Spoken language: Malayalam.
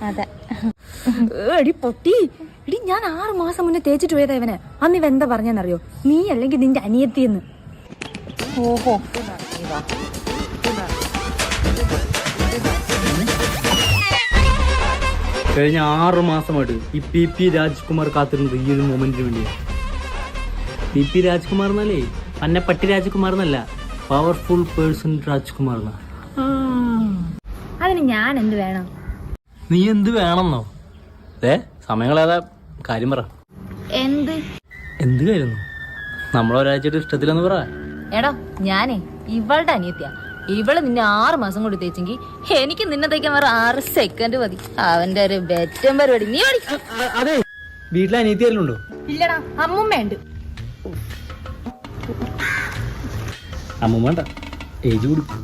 അതെ. എടി പൊട്ടി, എടി ഞാൻ 6 മാസം മുന്നേ തേച്ചിട്ട് പോയതാ ഇവനെ. അന്ന് ഇവ എന്താ പറഞ്ഞെന്നറിയോ? നീ അല്ലെങ്കിൽ നിന്റെ അനിയത്തിയെന്ന്. ഓഹോ, കഴിഞ്ഞ 6 മാസമായിട്ട് ഈ പി രാജ്കുമാർ കാത്തിരുന്നത് ഈ ഒരു മൊമെന്റിന് വേണ്ടിയാണ്. പി രാജ്കുമാർ എന്നല്ലേ, അന്നെ പട്ടി രാജ്കുമാർ എന്നല്ല, പവർഫുൾ പേഴ്സൺ രാജ്കുമാർ എന്നാ. അതിന് ഞാൻ എന്ത് വേണം? നീ എന്ത് വേണമെന്നോ? സമയങ്ങളേതാ, കാര്യം പറ. എന്ത് കാര്യം? നമ്മളൊരാഴ്ചയുടെ ഇഷ്ടത്തിലെന്ന് പറ. എടാ ഞാനേ ഇവളുടെ അനിയത്തിയാ. ഇവള് നിന്നെ 6 മാസം കൊണ്ട് തേച്ചെങ്കിൽ എനിക്ക് നിന്നെ തേക്കാൻ വേറെ 6 സെക്കൻഡ് മതി. അവന്റെ ഒരു ബെറ്റം പരിപാടി. നീ അതെ, വീട്ടിലെ അനിയത്തിയെല്ലാം ഉണ്ടോ? ഇല്ലടാ, അമ്മുമ്മയുണ്ട്. അമ്മ വേണ്ട, ഏജ് കൊടുക്കും.